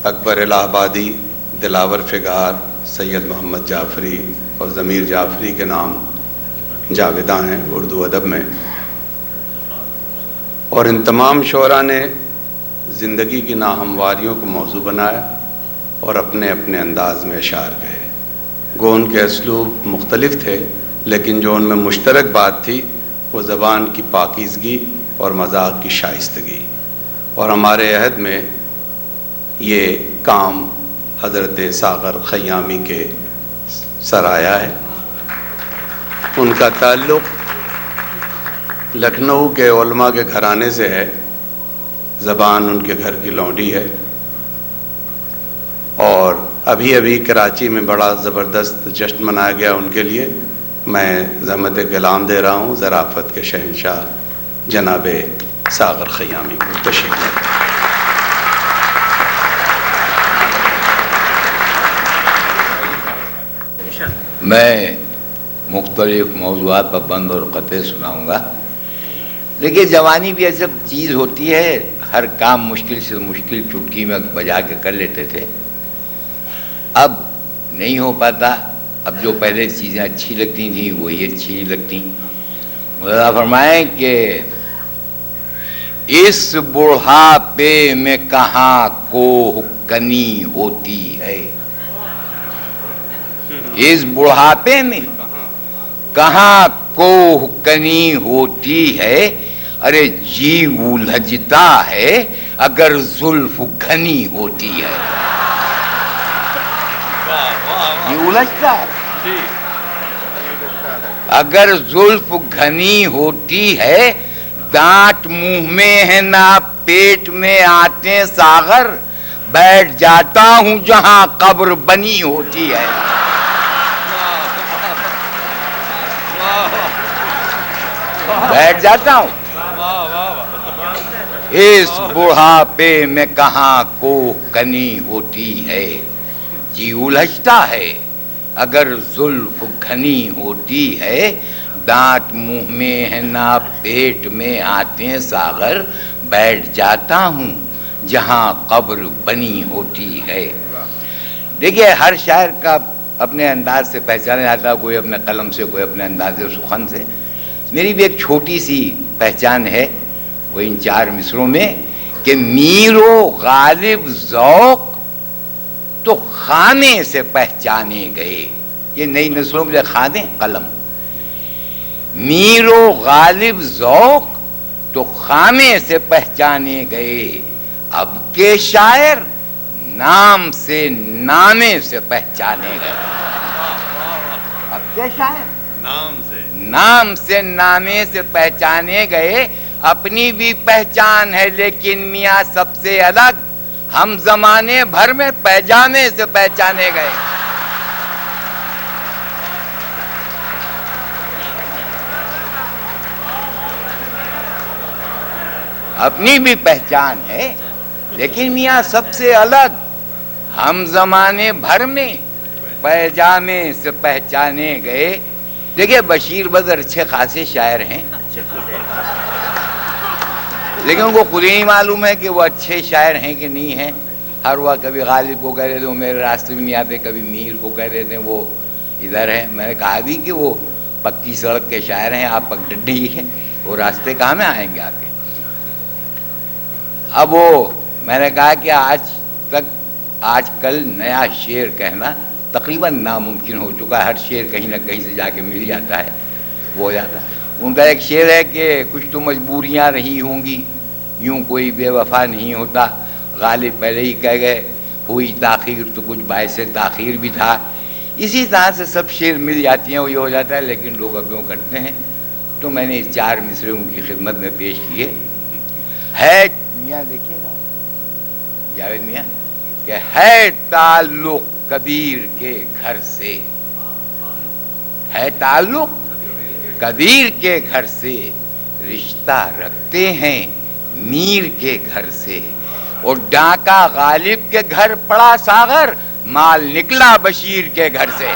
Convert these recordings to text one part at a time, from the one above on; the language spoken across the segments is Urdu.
اکبر الہ آبادی، دلاور فگار، سید محمد جعفری اور ضمیر جعفری کے نام جاویداں ہیں اردو ادب میں، اور ان تمام شعراء نے زندگی کی ناہمواریوں کو موضوع بنایا اور اپنے اپنے انداز میں اشعار کہے۔ گو ان کے اسلوب مختلف تھے، لیکن جو ان میں مشترک بات تھی وہ زبان کی پاکیزگی اور مذاق کی شائستگی، اور ہمارے عہد میں یہ کام حضرت ساغر خیامی کے سر آیا ہے۔ ان کا تعلق لکھنؤ کے علماء کے گھرانے سے ہے، زبان ان کے گھر کی لونڈی ہے، اور ابھی کراچی میں بڑا زبردست جشن منایا گیا ان کے لیے۔ میں زحمت کلام دے رہا ہوں ظرافت کے شہنشاہ جناب ساغر خیامی کو۔ تشریف لائیں۔ میں مختلف موضوعات پر بند اور قطع سناؤں گا، لیکن جوانی بھی ایسی چیز ہوتی ہے، ہر کام مشکل سے مشکل چٹکی میں بجا کے کر لیتے تھے، اب نہیں ہو پاتا۔ اب جو پہلے چیزیں اچھی لگتی تھیں وہی اچھی نہیں لگتی۔ مولانا فرمائیں کہ اس بڑھاپے میں کہاں کوہ کنی ہوتی ہے، اس بڑھاپے میں کہاں کوہ کنی ہوتی ہے، ارے جی الجھتا ہے اگر زلف گھنی ہوتی ہے۔ یہ الجھتا ہے اگر زلف گھنی ہوتی ہے، دانت منہ میں ہے نہ پیٹ میں آتے ساغر، بیٹھ جاتا ہوں جہاں قبر بنی ہوتی ہے۔ بیٹھ جاتا ہوں اس بڑھاپے میں کہاں کوہ کنی ہوتی ہے، جی الجھتا ہے اگر زلف گھنی ہوتی ہے، دانت منہ میں ہے نہ پیٹ میں آتے ساغر، بیٹھ جاتا ہوں جہاں قبر بنی ہوتی ہے۔ دیکھیے ہر شاعر کا اپنے انداز سے پہچانا جاتا ہے، کوئی اپنے قلم سے، کوئی اپنے انداز سخن سے۔ میری بھی ایک چھوٹی سی پہچان ہے، وہ ان 4 مصروں میں کہ میر و غالب ذوق تو خانے سے پہچانے گئے۔ یہ نئی نسلوں کے لیے خانے قلم۔ میر و غالب ذوق تو خانے سے پہچانے گئے، اب کے شاعر نام سے نامے سے پہچانے گئے۔ اب کے شاعر نام سے نامے سے پہچانے گئے۔ اپنی بھی پہچان ہے لیکن میاں سب سے الگ، ہم زمانے بھر میں پیجامے سے پہچانے گئے۔ اپنی بھی پہچان ہے لیکن میاں سب سے الگ، ہم زمانے بھر میں پیجامے سے پہچانے گئے۔ دیکھیں بشیر بدر اچھے خاصے شاعر ہیں، لیکن ان کو خود ہی نہیں معلوم ہے کہ وہ اچھے شاعر ہیں کہ نہیں ہیں۔ ہر وقت کبھی غالب کو کہہ دیتے ہیں وہ میرے راستے میں نہیں آتے، کبھی میر کو کہہ دیتے ہیں وہ ادھر ہیں۔ میں نے کہا بھی کہ وہ پکی سڑک کے شاعر ہیں، آپ پگڈنڈی ہیں، وہ راستے کہاں میں آئیں گے آپ کے۔ اب وہ میں نے کہا کہ آج کل نیا شعر کہنا تقریباً ناممکن ہو چکا ہے، ہر شعر کہیں نہ کہیں سے جا کے مل جاتا ہے، وہ ہو جاتا ہے۔ ان کا ایک شعر ہے کہ کچھ تو مجبوریاں رہی ہوں گی، یوں کوئی بے وفا نہیں ہوتا، غالب پہلے ہی کہہ گئے، ہوئی تاخیر تو کچھ باعث تاخیر بھی تھا۔ اسی طرح سے سب شعر مل جاتی ہیں، وہ یہ ہو جاتا ہے، لیکن لوگ اب یوں کرتے ہیں۔ تو میں نے 4 مصرے ان کی خدمت میں پیش کیے۔ ہے میاں دیکھیے گا جاوید میاں کہ ہے تعلق کبیر کے گھر سے، ہے تعلق کبیر کے گھر سے، رشتہ رکھتے ہیں میر کے گھر سے، اور ڈاکہ غالب کے گھر پڑا ساغر، مال نکلا بشیر کے گھر سے۔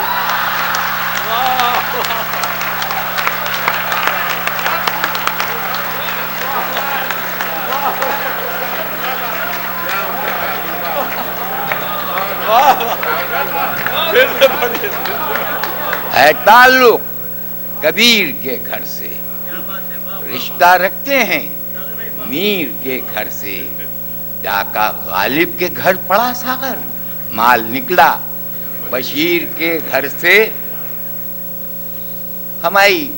ہے تعلق کبیر کے گھر سے، رشتہ رکھتے ہیں میر کے گھر سے، ڈاکہ غالب کے گھر پڑا ساغر، مال نکلا بشیر کے گھر سے۔ ہماری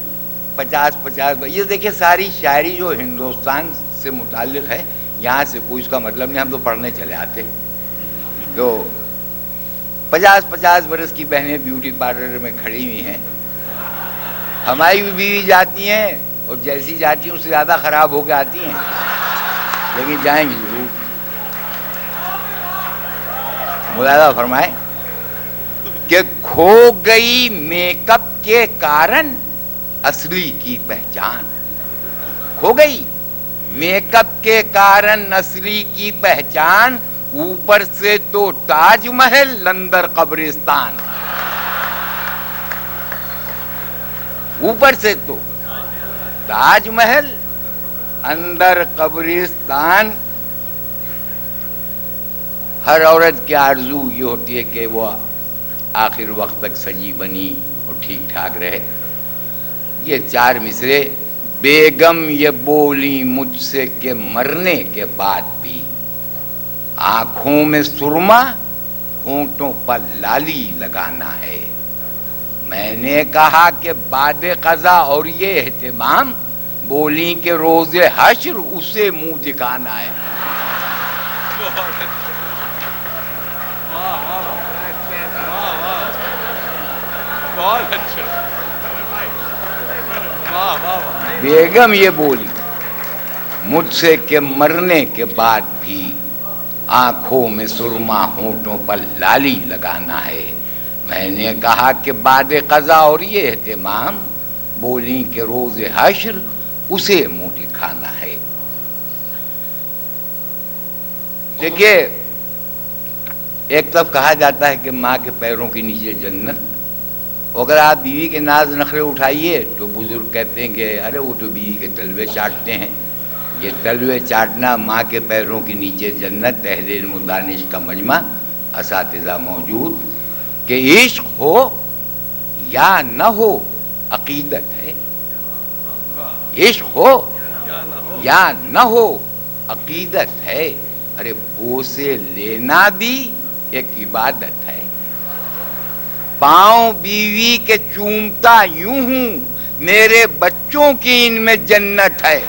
50 یہ دیکھیں ساری شاعری جو ہندوستان سے متعلق ہے، یہاں سے کوئی اس کا مطلب نہیں، ہم تو پڑھنے چلے آتے تو 50 برس کی بہنیں بیوٹی پارلر میں کھڑی ہوئی ہیں، ہماری بھی بیوی جاتی ہیں اور جیسی جاتی ہیں اس سے زیادہ خراب ہو کے آتی ہیں، لیکن جائیں گی ضرور۔ ملاحظہ فرمائیں کہ کھو گئی میک اپ کے کارن اصلی کی پہچان، کھو گئی میک اپ کے کارن اصلی کی پہچان، اوپر سے تو تاج محل اندر قبرستان، اوپر سے تو تاج محل اندر قبرستان۔ ہر عورت کی آرزو یہ ہوتی ہے کہ وہ آخر وقت تک سجی بنی اور ٹھیک ٹھاک رہے۔ یہ 4 مصرے، بیگم یہ بولی مجھ سے کہ مرنے کے بعد بھی آنکھوں میں سرما ہونٹوں پر لالی لگانا ہے، میں نے کہا کہ بعد قضا اور یہ اہتمام، بولی کہ روز حشر اسے منہ دکھانا ہے۔ بیگم یہ بولی مجھ سے کہ مرنے کے بعد بھی آنکھوں میں سرما ہونٹوں پر لالی لگانا ہے، میں نے کہا کہ بعد قضا اور یہ اہتمام، بولی کہ روز حشر اسے منہ دکھانا ہے۔ دیکھیے ایک طرف کہا جاتا ہے کہ ماں کے پیروں کے نیچے جنت، اگر آپ بیوی کے ناز نخرے اٹھائیے تو بزرگ کہتے ہیں کہ ارے وہ تو بیوی کے تلوے چاٹتے ہیں۔ یہ تلوے چاٹنا ماں کے پیروں کے نیچے جنت، اہل علم و دانش کا مجمع، اساتذہ موجود، کہ عشق ہو یا نہ ہو عقیدت ہے، عشق ہو یا نہ ہو عقیدت ہے۔ ارے بوسے لینا بھی ایک عبادت ہے، پاؤں بیوی کے چومتا یوں ہوں، میرے بچوں کی ان میں جنت ہے۔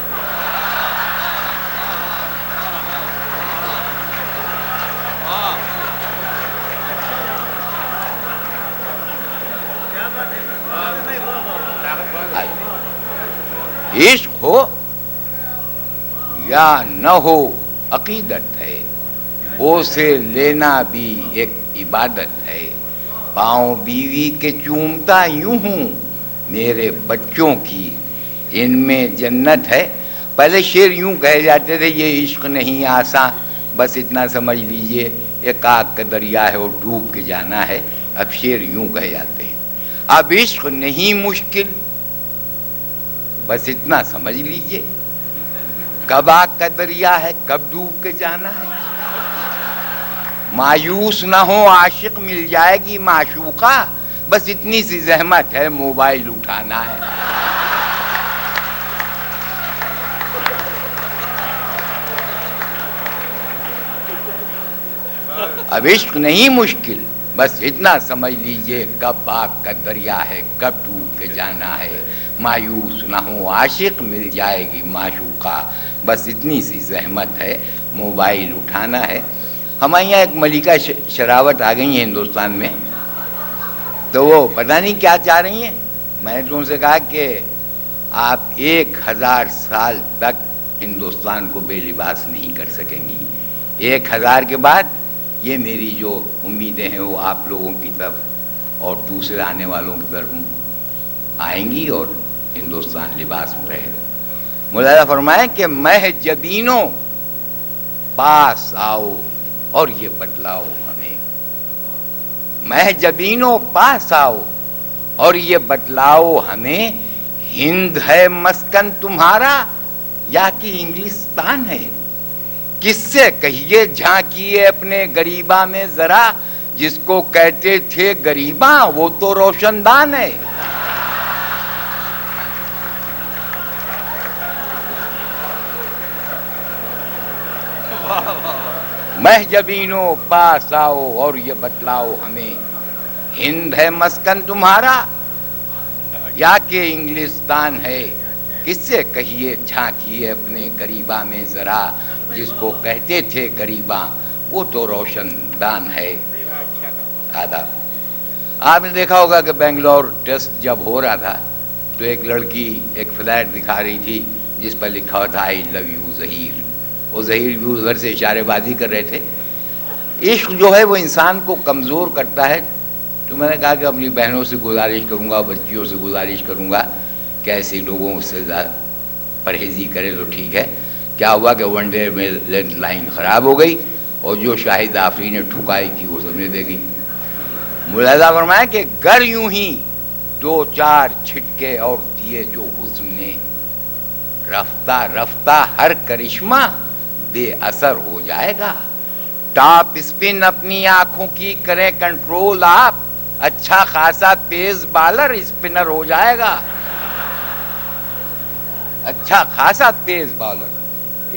عشق ہو یا نہ ہو عقیدت ہے، بوسے لینا بھی ایک عبادت ہے، پاؤں بیوی کے چومتا یوں ہوں، میرے بچوں کی ان میں جنت ہے۔ پہلے شعر یوں کہے جاتے تھے، یہ عشق نہیں آساں، بس اتنا سمجھ لیجئے ایک آگ کا دریا ہے اور ڈوب کے جانا ہے۔ اب شعر یوں کہے جاتے ہیں، اب عشق نہیں مشکل، بس اتنا سمجھ لیجئے کب آگ کا دریا ہے کب ڈوب کے جانا ہے۔ مایوس نہ ہو عاشق مل جائے گی معشوقہ، بس اتنی سی زحمت ہے موبائل اٹھانا ہے۔ اب عشق نہیں مشکل، بس اتنا سمجھ لیجئے کب آگ کا دریا ہے کب ڈوب کے جانا ہے۔ مایوس نہ ہو عاشق مل جائے گی معشوقہ، بس اتنی سی زحمت ہے موبائل اٹھانا ہے۔ ہمارے یہاں ایک ملکہ شراوت آ گئی ہیں ہندوستان میں، تو وہ پتہ نہیں کیا چاہ رہی ہیں۔ میں نے تو ان سے کہا کہ آپ 1000 سال تک ہندوستان کو بے لباس نہیں کر سکیں گی، 1000 کے بعد یہ میری جو امیدیں ہیں وہ آپ لوگوں کی طرف اور دوسرے آنے والوں کی طرف آئیں گی اور ہندوستان لباس میں رہے گا۔ ملاحظہ فرمائیں کہ مہ جبینوں پاس آؤ اور یہ بتلاؤ ہمیں، مہ جبینوں پاس آؤ اور یہ بتلاؤ ہمیں، ہند ہے مسکن تمہارا یا کہ انگلستان ہے؟ کس سے کہیے جھانکیے اپنے غریباں میں ذرا، جس کو کہتے تھے غریباں وہ تو روشن دان ہے. مہجبینوں پاس آؤ اور یہ بتلاؤ ہمیں، ہند ہے مسکن تمہارا یا کہ انگلستان ہے؟ کس سے کہیے جھانکیے اپنے غریباں میں ذرا، جس کو کہتے تھے غریباں وہ تو روشن دان ہے. آداب. آپ نے دیکھا ہوگا کہ بنگلور ٹیسٹ جب ہو رہا تھا تو ایک لڑکی ایک فلیٹ دکھا رہی تھی جس پر لکھا ہوا تھا آئی لو یو ظہیر. وہ ظہیر بھی ادھر سے اشارے بازی کر رہے تھے. عشق جو ہے وہ انسان کو کمزور کرتا ہے. تو میں نے کہا کہ اپنی بہنوں سے گزارش کروں گا، بچیوں سے گزارش کروں گا کہ ایسے لوگوں سے پرہیزی کرے تو ٹھیک ہے. کیا ہوا کہ ون ڈے میں لینڈ لائن خراب ہو گئی اور جو شاہد آفرین نے ٹھکائی کی وہ سمجھ دے گی. ملاحظہ فرمایا کہ گر یوں ہی دو چار چھٹکے اور دیے جو حسن نے، رفتہ رفتہ ہر کرشمہ بے اثر ہو جائے گا. ٹاپ اسپن اپنی آنکھوں کی کریں کنٹرول آپ، اچھا خاصا تیز بالر اسپنر ہو جائے گا. اچھا خاصا تیز بالر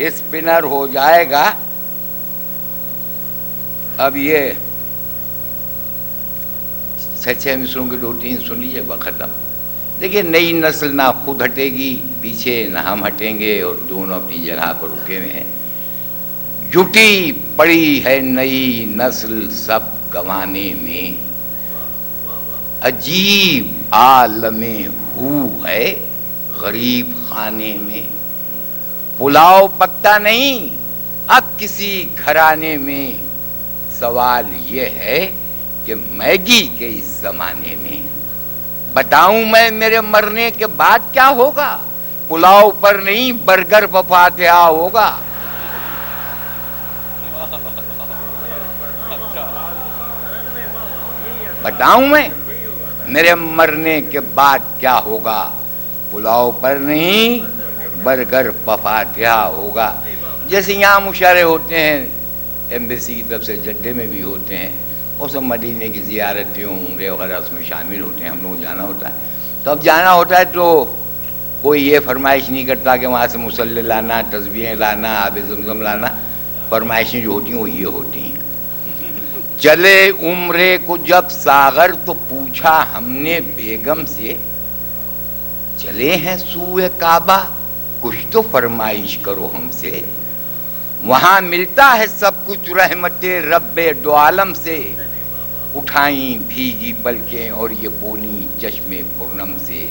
اسپنر ہو جائے گا. اب یہ 6 مصروں کی 2-3 سن لیجیے ختم. دیکھیے نئی نسل نہ خود ہٹے گی پیچھے نہ ہم ہٹیں گے، اور دونوں اپنی جگہ پر رکے ہوئے ہیں. جٹی پڑی ہے نئی نسل سب گوانے میں، عجیب عالم ہو ہے غریب خانے میں. پلاؤ پکتا نہیں اب کسی گھرانے میں، سوال یہ ہے کہ میگی کے اس زمانے میں. بتاؤں میں میرے مرنے کے بعد کیا ہوگا؟ پلاؤ پر نہیں برگر پر فاتحہ ہوگا. بتاؤں میں میرے مرنے کے بعد کیا ہوگا؟ پلاؤ پر نہیں برگر پر فاتحہ ہوگا. جیسے یہاں مشاعرے ہوتے ہیں ایمبیسی کی طرف سے، جدے میں بھی ہوتے ہیں، وہ سب مدینے کی زیارتیں عمرے وغیرہ اس میں شامل ہوتے ہیں. ہم لوگ جانا ہوتا ہے تو اب جانا ہوتا ہے تو کوئی یہ فرمائش نہیں کرتا کہ وہاں سے مصلی لانا، تسبیحیں لانا، آب زمزم لانا. فرمائشیں جو ہوتی ہیں وہ یہ ہوتی ہیں. چلے عمرے کو جب ساغر تو پوچھا ہم نے بیگم سے، چلے ہیں سوئے کعبہ کچھ تو فرمائش کرو ہم سے. وہاں ملتا ہے سب کچھ رحمت رب دو عالم سے. اٹھائیں بھیگی پلکیں اور یہ بولی چشم پورنم سے.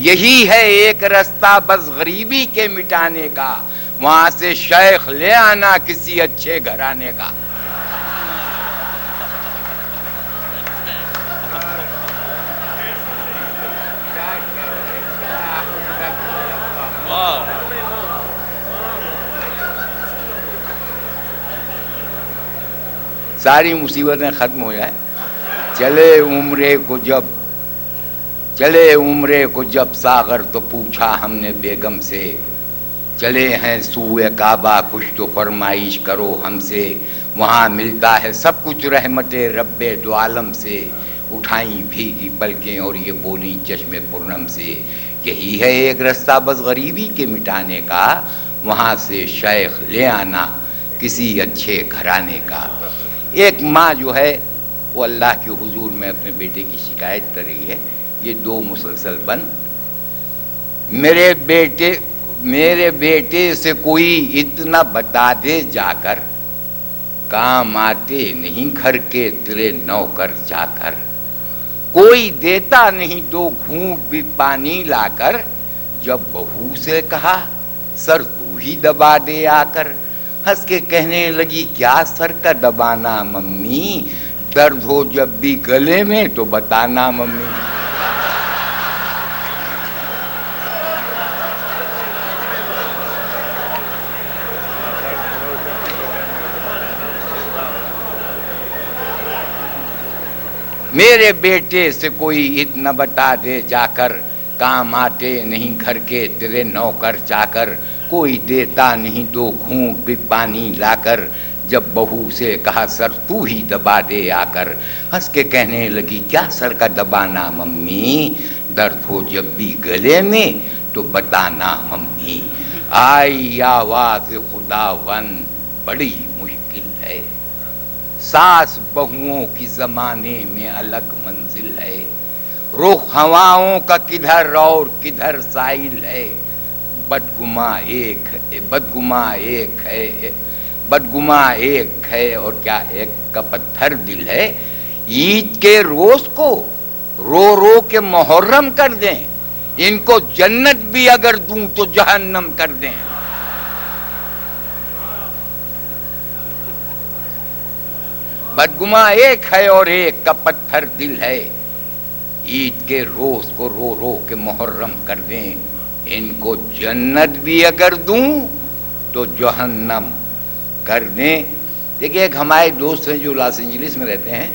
یہی ہے ایک رستہ بس غریبی کے مٹانے کا، وہاں سے شیخ لے آنا کسی اچھے گھرانے کا. ساری مصیبتیں ختم ہو جائے. چلے عمرے کو جب ساغر تو پوچھا ہم نے بیگم سے، چلے ہیں سوئے کعبہ کچھ تو فرمائش کرو ہم سے. وہاں ملتا ہے سب کچھ رحمت رب دو عالم سے. اٹھائیں بھیگی پلکیں اور یہ بولی چشم پورنم سے. یہی ہے ایک رستہ بس غریبی کے مٹانے کا، وہاں سے شیخ لے آنا کسی اچھے گھرانے کا. ایک ماں جو ہے وہ اللہ کے حضور میں اپنے بیٹے کی شکایت کر رہی ہے. یہ 2 مسلسل بند. میرے بیٹے سے کوئی اتنا بتا دے جا کر، کام آتے نہیں گھر کے تیرے نوکر جا کر. کوئی دیتا نہیں 2 گھونٹ بھی پانی لا کر. جب بہو سے کہا سر تو ہی دبا دے آ کر. ہنس کے کہنے لگی کیا سر کا دبانا ممی، درد ہو جب بھی گلے میں تو بتانا ممی. میرے بیٹے سے کوئی اتنا بتا دے جا کر، کام آتے نہیں گھر کے تیرے نوکر چا کر. کوئی دیتا نہیں 2 گھونٹ بھی پانی لا کر. جب بہو سے کہا سر تو ہی دبا دے آ کر، ہنس کے کہنے لگی کیا سر کا دبانا ممی، درد ہو جب بھی گلے میں تو بتانا ممی، آئی آواز خداوند بڑی مشکل ہے، ساس بہوؤں کی زمانے میں الگ منزل ہے، رخ ہواؤں کا کدھر اور کدھر سائل ہے، بدگماں ایک ہے اور کیا ایک کا پتھر دل ہے، عید کے روز کو رو رو کے محرم کر دیں، ان کو جنت بھی اگر دوں تو جہنم کر دیں۔ بدگماں ایک ہے اور ایک کا پتھر دل ہے، عید کے روز کو رو رو کے محرم کر دیں، ان کو جنت بھی اگر دوں تو جہنم کر دیں۔ دیکھیں ایک ہمارے دوست ہیں جو لاس اینجلس میں رہتے ہیں،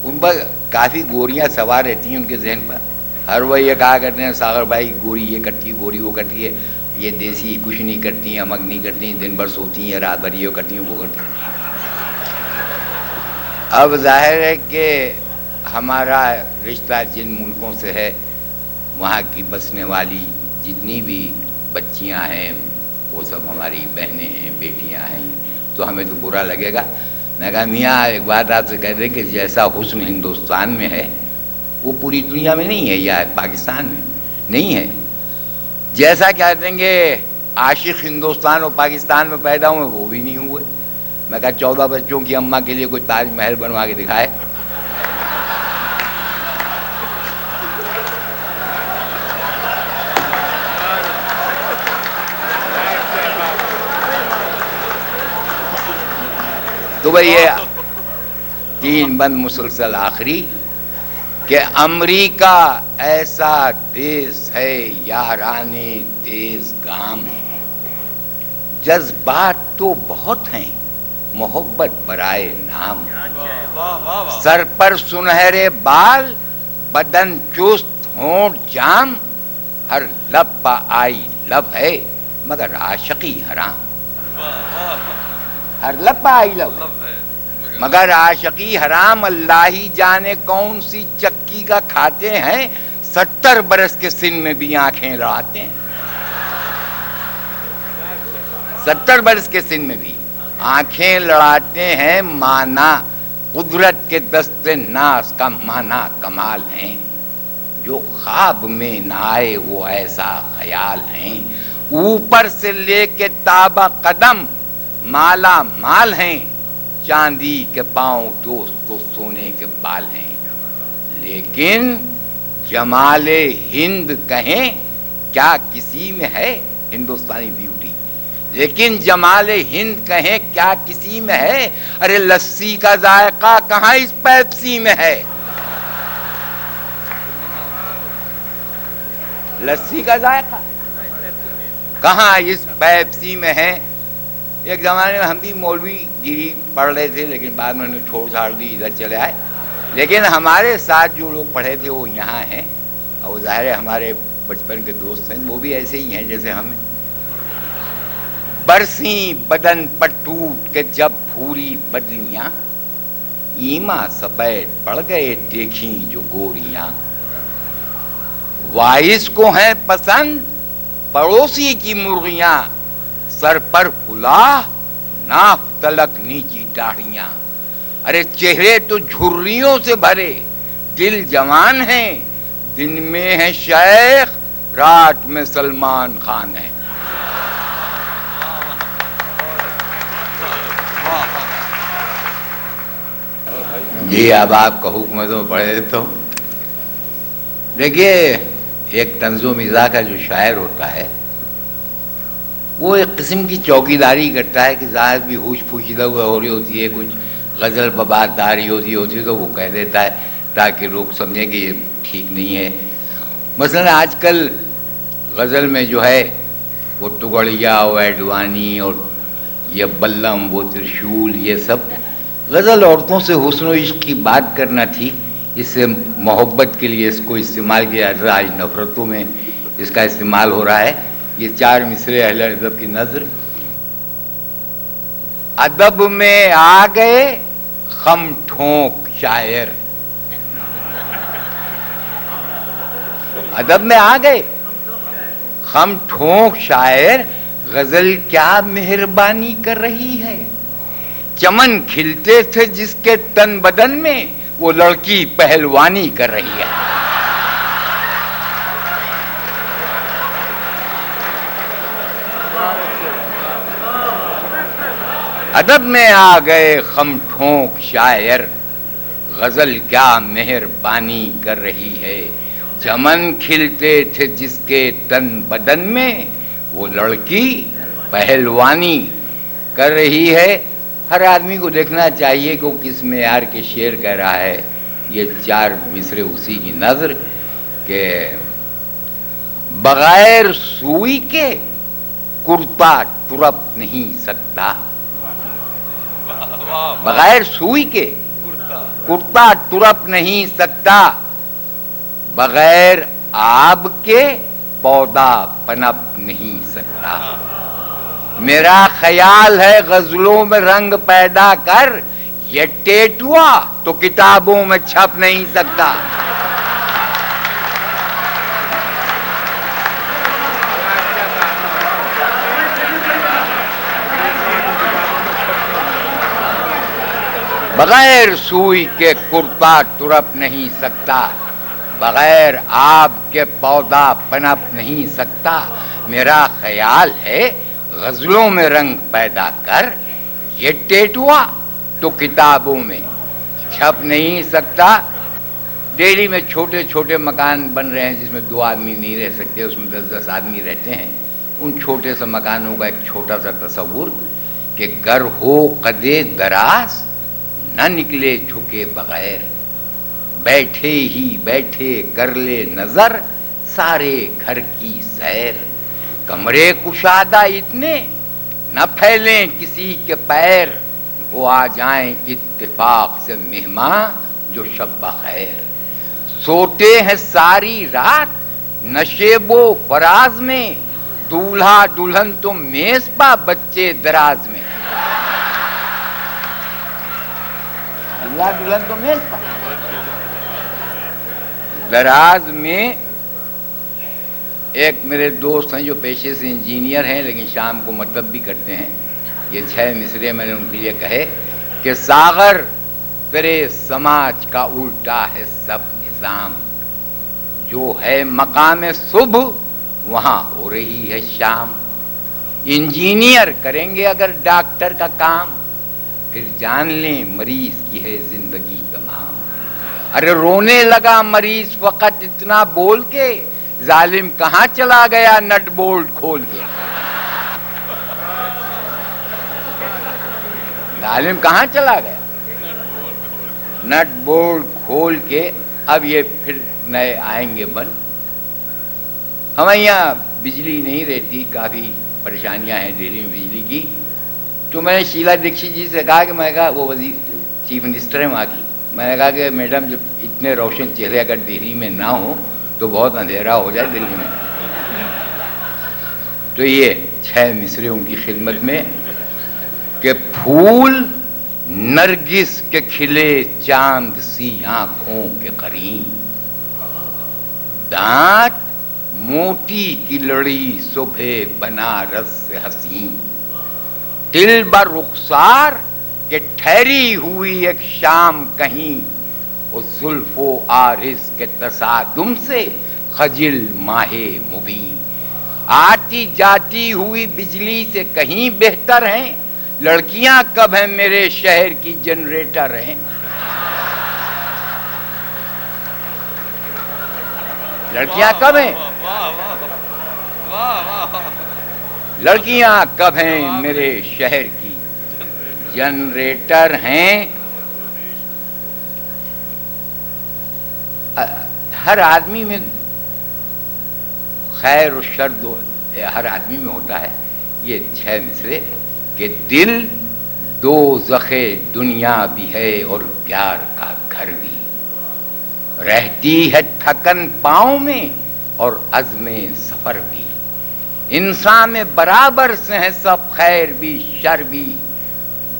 ان پر کافی گوریاں سوار رہتی ہیں ان کے ذہن پر، ہر وہ یہ کہا کرتے ہیں ساغر بھائی گوری یہ کرتی ہے، گوری وہ کرتی ہے، یہ دیسی کچھ نہیں کرتی ہیں، امک نہیں کرتی ہیں، دن بھر سوتی ہیں، رات بھر یہ کرتی ہیں وہ کرتی ہیں۔ اب ظاہر ہے کہ ہمارا رشتہ جن ملکوں سے ہے وہاں کی بسنے والی جتنی بھی بچیاں ہیں وہ سب ہماری بہنیں ہیں، بیٹیاں ہیں، تو ہمیں تو برا لگے گا۔ میں کہا میاں ایک بات آپ سے کہہ دیں کہ جیسا حسن ہندوستان میں ہے وہ پوری دنیا میں نہیں ہے، یا پاکستان میں نہیں ہے، جیسا کہہ دیں گے عاشق ہندوستان اور پاکستان میں پیدا ہوئے وہ بھی نہیں ہوئے۔ میں کہا 14 بچوں کی اماں کے لیے کوئی تاج محل بنوا کے دکھائے۔ تو بھئی یہ 3 بند مسلسل آخری کہ امریکہ ایسا دیس ہے یارانے دیس گام، جذبات تو بہت ہیں محبت برائے نام، سر پر سنہرے بال بدن چست ہونٹ جام، ہر لب پہ آئی لب ہے مگر عاشقی حرام، ہر لب پہ آئی لب ہے مگر عاشقی حرام، اللہ ہی جانے کون سی چکی کا کھاتے ہیں، 70 برس کے سن میں بھی آنکھیں لڑاتے ہیں، 70 برس کے سن میں بھی آنکھیں لڑاتے ہیں، مانا قدرت کے دست ناز کا مانا کمال ہیں، جو خواب میں نہ آئے وہ ایسا خیال ہیں، اوپر سے لے کے تابہ قدم مالا مال ہیں، چاندی کے پاؤں دوست کو سونے کے بال ہیں، لیکن جمال ہند کہیں کیا کسی میں ہے، ہندوستانی بیوٹی، لیکن جمال ہند کہیں کیا کسی میں ہے، ارے لسی کا ذائقہ کہاں اس پیپسی میں ہے، لسی کا ذائقہ کہاں اس پیپسی میں ہے۔ ایک زمانے میں ہم بھی مولوی گیری پڑھ رہے تھے لیکن بعد میں انہیں چھوڑ چھاڑ دی، ادھر چلے آئے، لیکن ہمارے ساتھ جو لوگ پڑھے تھے وہ یہاں ہیں، اور ظاہر ہے ہمارے بچپن کے دوست ہیں، وہ بھی ایسے ہی ہیں جیسے ہمیں، برسیں بدن پر ٹوٹ کے جب پھوری بدلیاں، ایما سفید پڑ گئے دیکھیں جو گوریاں، وائس کو ہیں پسند پڑوسی کی مرغیاں، سر پر کلاه ناف تلک نیچی داڑھیاں، ارے چہرے تو جھریوں سے بھرے، دل جوان ہیں، دن میں ہے شیخ رات میں سلمان خان ہے۔ جی اب آپ کا حکم ہے تو پڑھے دیتا ہوں۔ دیکھیے ایک طنز و مزاح کا جو شاعر ہوتا ہے وہ ایک قسم کی چوکیداری کرتا ہے کہ ظاہر بھی ہوش پوشیدہ ہو رہی ہوتی ہے، کچھ غزل ببات داری ہوتی ہے تو وہ کہہ دیتا ہے تاکہ لوگ سمجھیں کہ یہ ٹھیک نہیں ہے۔ مثلا آج کل غزل میں جو ہے وہ ٹگڑیا و ایڈوانی اور یہ بلم وہ ترشول، یہ سب غزل عورتوں سے حسن و عشق کی بات کرنا تھی، اس سے محبت کے لیے اس کو استعمال کیا جاتا ہے، آج نفرتوں میں اس کا استعمال ہو رہا ہے۔ یہ 4 مصرے اہل ادب کی نظر ادب میں آ گئے خم ٹھونک شاعر، ادب میں آ گئے خم ٹھونک شاعر، غزل کیا مہربانی کر رہی ہے، چمن کھلتے تھے جس کے تن بدن میں، وہ لڑکی پہلوانی کر رہی ہے۔ ادب میں آ گئے خم ٹھونک شاعر، غزل کیا مہربانی کر رہی ہے، چمن کھلتے تھے جس کے تن بدن میں، وہ لڑکی پہلوانی کر رہی ہے۔ ہر آدمی کو دیکھنا چاہیے کہ وہ کس معیار کے شعر کہہ رہا ہے۔ یہ 4 مصرے اسی کی نظر کہ بغیر سوئی کے کرتا ترپ نہیں سکتا، بغیر سوئی کے کرتا ترپ نہیں سکتا، بغیر آب کے پودا پنپ نہیں سکتا۔ میرا خیال ہے غزلوں میں رنگ پیدا کر، یہ ٹیٹوا تو کتابوں میں چھپ نہیں سکتا۔ بغیر سوئی کے کرتا ترپ نہیں سکتا، بغیر آب کے پودا پنپ نہیں سکتا۔ میرا خیال ہے غزلوں میں رنگ پیدا کر، یہ ٹیٹوا تو کتابوں میں چھپ نہیں سکتا۔ دہلی میں چھوٹے چھوٹے مکان بن رہے ہیں جس میں 2 آدمی نہیں رہ سکتے، اس میں 10-10 آدمی رہتے ہیں۔ ان چھوٹے سے مکانوں کا ایک چھوٹا سا تصور کہ گر ہو قدے دراز، نہ نکلے جھکے بغیر، بیٹھے ہی بیٹھے کر لے نظر سارے گھر کی سیر، کمرے کشادہ اتنے نہ پھیلیں کسی کے پیر، وہ آ جائیں اتفاق سے مہمان جو شب بخیر، سوتے ہیں ساری رات نشیب و فراز میں، دولہا دلہن تو میز پا بچے دراز میں، دولہا دلہن تو میز پا دراز میں۔ ایک میرے دوست ہیں جو پیشے سے انجینئر ہیں لیکن شام کو مطلب بھی کرتے ہیں، یہ 6 مصرے میں نے ان کے لیے کہے کہ ساغر تیرے سماج کا الٹا ہے سب نظام، جو ہے مقام صبح وہاں ہو رہی ہے شام، انجینئر کریں گے اگر ڈاکٹر کا کام، پھر جان لیں مریض کی ہے زندگی تمام۔ ارے رونے لگا مریض فقط اتنا بول کے، ظالم کہاں چلا گیا نٹ بولٹ کھول کے، ظالم کہاں چلا گیا نٹ بولٹ کھول کے۔ اب یہ پھر نئے آئیں گے بند۔ ہمارے یہاں بجلی نہیں رہتی، کافی پریشانیاں ہیں دہلی میں بجلی کی، تو میں نے شیلا دیکشت جی سے کہا کہ میں نے کہا وہ وزیر چیف منسٹر ہے وہاں کی، میں نے کہا کہ میڈم جب اتنے روشن چہرے اگر دہلی میں نہ ہوں تو بہت اندھیرا ہو جائے دلی میں۔ تو یہ 6 مصرے ان کی خدمت میں کہ پھول نرگس کے کھلے چاند سی آنکھوں کے قریب، دانت موتی کی لڑی صبح بنارس سے حسین، دل بر رخسار کہ ٹھہری ہوئی ایک شام کہیں، اس زلف و عارض کے تصادم سے خجل ماہ مبین، آتی جاتی ہوئی بجلی سے کہیں بہتر ہیں، لڑکیاں کب ہیں میرے شہر کی جنریٹر ہیں، لڑکیاں کب ہیں، لڑکیاں کب ہیں میرے شہر کی جنریٹر ہیں۔ ہر آدمی میں خیر و شر ہر آدمی میں ہوتا ہے۔ یہ 6 مصرے کہ دل دوزخ دنیا بھی ہے اور پیار کا گھر بھی، رہتی ہے تھکن پاؤں میں اور عزم سفر بھی، انسان میں برابر سے ہے سب خیر بھی شر بھی،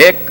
1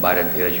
12-13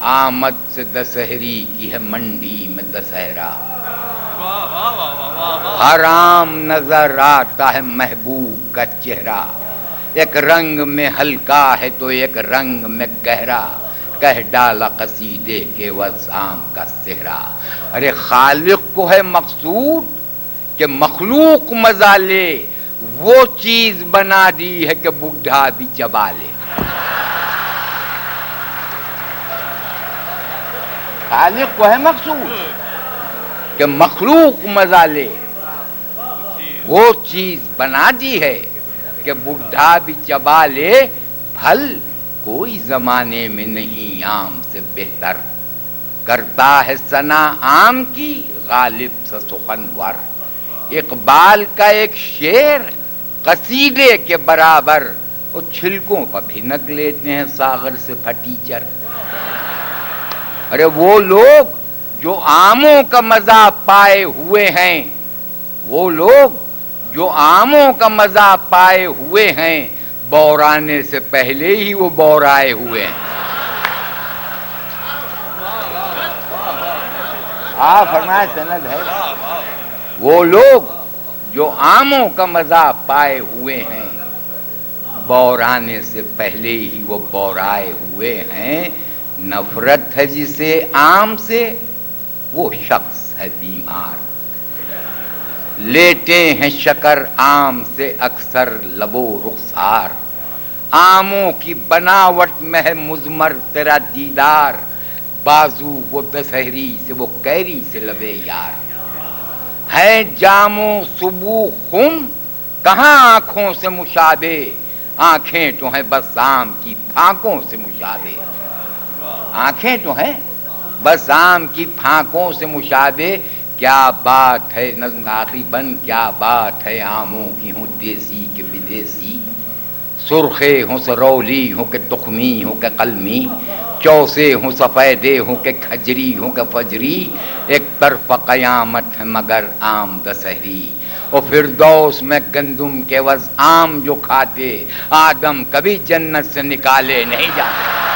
آمد سے دسہری کی ہے منڈی میں دسہرا، حرام نظر آتا ہے محبوب کا چہرہ، ایک رنگ میں ہلکا ہے تو ایک رنگ میں گہرا، کہہ ڈالا قصیدے کے وزام کا صحرا۔ ارے خالق کو ہے مقصود کہ مخلوق مزہ لے، وہ چیز بنا دی ہے کہ بڈھا بھی چبا لے۔ خالق کو ہے مقصود کہ مخلوق مزہ لے، وہ چیز بنا دی ہے کہ بڈھا بھی چبا لے۔ پھل کوئی زمانے میں نہیں آم سے بہتر، کرتا ہے ثنا آم کی غالب سے سخنور۔ اقبال کا ایک شعر قصیدے کے برابر، وہ چھلکوں پر بھنک لیتے ہیں ساغر سے پھٹی چر۔ ارے وہ لوگ جو آموں کا مزہ پائے ہوئے ہیں، وہ لوگ جو آموں کا مزہ پائے ہوئے ہیں، بورانے سے پہلے ہی وہ بورائے ہوئے ہیں۔ فرمائے سند ہے، وہ لوگ جو آموں کا مزہ پائے ہوئے ہیں، بورانے سے پہلے ہی وہ بورائے ہوئے ہیں۔ نفرت ہے جسے آم سے، وہ شخص ہے بیمار، لیتے ہیں شکر آم سے اکثر لب و رخسار۔ آموں کی بناوٹ میں ہے مضمر تیرا دیدار، بازو وہ دسہری سے وہ کیری سے لبے یار۔ ہے جاموں صبح خم کہاں آنکھوں سے مشابہ، آنکھیں تو ہیں بس آم کی پھانکوں سے مشابہ۔ آنکھیں تو ہیں بس آم کی پھانکوں سے مشابہ۔ کیا بات ہے نظم کا آخری بند، کیا بات ہے آموں کی ہوں دیسی کہ بدیسی، سرخے ہوں سرولی ہوں کہ تخمی ہوں کہ قلمی، چوسے ہوں سفیدے ہوں کہ کھجری ہوں کہ فجری، ایک طرف قیامت ہے مگر آم دسہری۔ اور فردوس میں گندم کے عوض آم جو کھاتے، آدم کبھی جنت سے نکالے نہیں جاتے۔